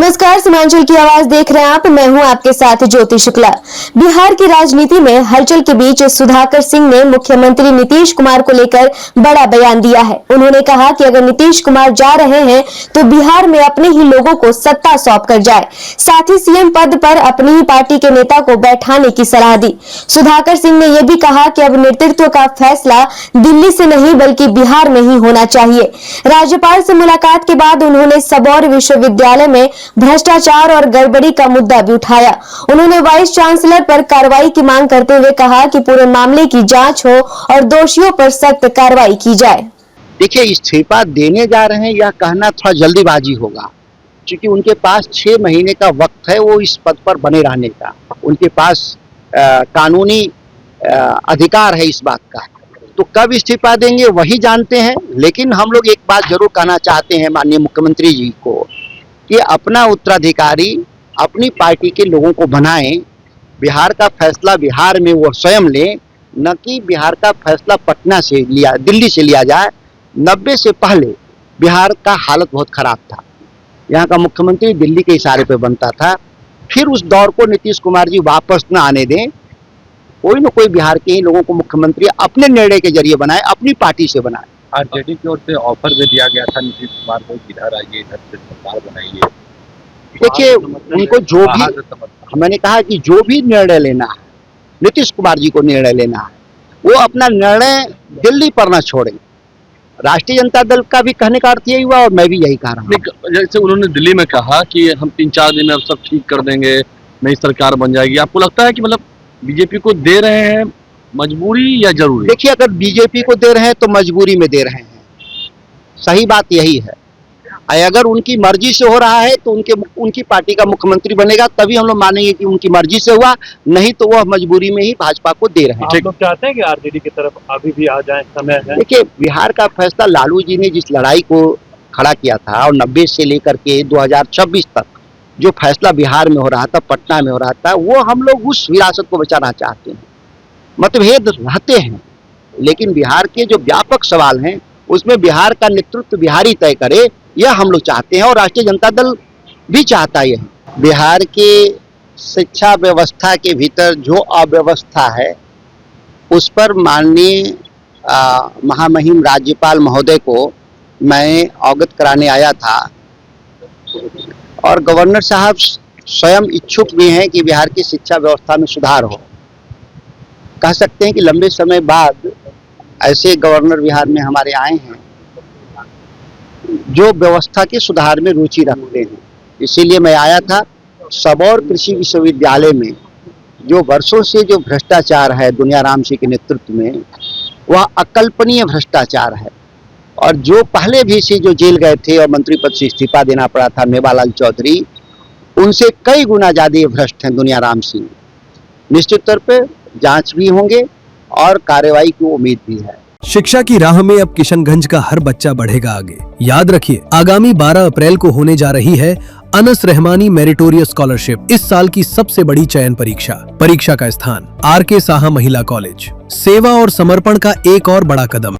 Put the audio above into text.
नमस्कार, सीमांचल की आवाज देख रहे हैं आप। मैं हूं आपके साथ ज्योति शुक्ला। बिहार की राजनीति में हलचल के बीच सुधाकर सिंह ने मुख्यमंत्री नीतीश कुमार को लेकर बड़ा बयान दिया है। उन्होंने कहा कि अगर नीतीश कुमार जा रहे हैं तो बिहार में अपने ही लोगों को सत्ता सौंप कर जाए। साथ ही सीएम पद पर अपनी ही पार्टी के नेता को बैठाने की सलाह दी। सुधाकर सिंह ने यह भी कहा कि अब नेतृत्व का फैसला दिल्ली से नहीं बल्कि बिहार में ही होना चाहिए। राज्यपाल से मुलाकात के बाद उन्होंने सबौर विश्वविद्यालय में भ्रष्टाचार और गड़बड़ी का मुद्दा भी उठाया। उन्होंने वाइस चांसलर पर कार्रवाई की मांग करते हुए कहा कि पूरे मामले की जांच हो और दोषियों पर सख्त कार्रवाई की जाए। देखिए, इस्तीफा देने जा रहे हैं यह कहना थोड़ा जल्दीबाजी होगा, क्योंकि उनके पास 6 महीने का वक्त है वो इस पद पर बने रहने का। उनके पास कानूनी अधिकार है इस बात का, तो कब इस्तीफा देंगे वही जानते हैं। लेकिन हम लोग एक बात जरूर कहना चाहते हैं माननीय मुख्यमंत्री जी को कि अपना उत्तराधिकारी अपनी पार्टी के लोगों को बनाएं। बिहार का फैसला बिहार में वो स्वयं लें, न कि बिहार का फैसला पटना से लिया, दिल्ली से लिया जाए। 90 से पहले बिहार का हालत बहुत खराब था। यहाँ का मुख्यमंत्री दिल्ली के इशारे पे बनता था। फिर उस दौर को नीतीश कुमार जी वापस न आने दें। कोई न कोई बिहार के ही लोगों को मुख्यमंत्री अपने निर्णय के जरिए बनाए, अपनी पार्टी से बनाए। आरजेडी की ओर से ऑफर भी दिया गया था नीतीश कुमार को, इधर आइए, इधर से सरकार बनाइए। देखिए, उनको जो भी, मैंने कहा कि जो भी निर्णय लेना है, नीतीश कुमार जी को निर्णय लेना है, वो अपना निर्णय दिल्ली पर न छोड़ें। राष्ट्रीय जनता दल का भी कहने का अर्थ यही हुआ और मैं भी यही कह रहा हूँ। जैसे उन्होंने दिल्ली में कहा कि हम 3-4 दिन में अब सब ठीक कर देंगे, नई सरकार बन जाएगी। आपको लगता है कि मतलब बीजेपी को दे रहे हैं मजबूरी या जरूरी? देखिए, अगर बीजेपी को दे रहे हैं तो मजबूरी में दे रहे हैं, सही बात यही है। अगर उनकी मर्जी से हो रहा है तो उनकी पार्टी का मुख्यमंत्री बनेगा, तभी हम लोग मानेंगे कि उनकी मर्जी से हुआ, नहीं तो वह मजबूरी में ही भाजपा को दे रहे हैं। आप लोग चाहते हैं कि आरजेडी की तरफ अभी भी आ जाए, समय है? देखिए, बिहार का फैसला लालू जी ने जिस लड़ाई को खड़ा किया था और 90 से लेकर के 2026 तक जो फैसला बिहार में हो रहा था, पटना में हो रहा था, वो हम लोग उस विरासत को बचाना चाहते हैं। मतभेद रहते हैं, लेकिन बिहार के जो व्यापक सवाल हैं उसमें बिहार का नेतृत्व बिहारी तय करे, यह हम लोग चाहते हैं और राष्ट्रीय जनता दल भी चाहता है। बिहार के शिक्षा व्यवस्था के भीतर जो अव्यवस्था है उस पर माननीय महामहिम राज्यपाल महोदय को मैं अवगत कराने आया था और गवर्नर साहब स्वयं इच्छुक भी हैं कि बिहार की शिक्षा व्यवस्था में सुधार हो। कह सकते हैं कि लंबे समय बाद ऐसे गवर्नर बिहार में हमारे आए हैं जो व्यवस्था के सुधार में रुचि रखते हैं। इसीलिए मैं आया था। सबौर कृषि विश्वविद्यालय में जो वर्षों से जो भ्रष्टाचार है दुनिया राम सिंह के नेतृत्व में, वह अकल्पनीय भ्रष्टाचार है। और जो पहले भी से जो जेल गए थे और मंत्री पद से इस्तीफा देना पड़ा था, मेवालाल चौधरी, उनसे कई गुना ज्यादा भ्रष्ट हैं दुनिया राम सिंह। निश्चित तौर पर जांच भी होंगे और कार्रवाई की उम्मीद भी है। शिक्षा की राह में अब किशनगंज का हर बच्चा बढ़ेगा आगे। याद रखिए, आगामी 12 अप्रैल को होने जा रही है अनस रहमानी मेरिटोरियस स्कॉलरशिप, इस साल की सबसे बड़ी चयन परीक्षा का स्थान RK साहा महिला कॉलेज। सेवा और समर्पण का एक और बड़ा कदम।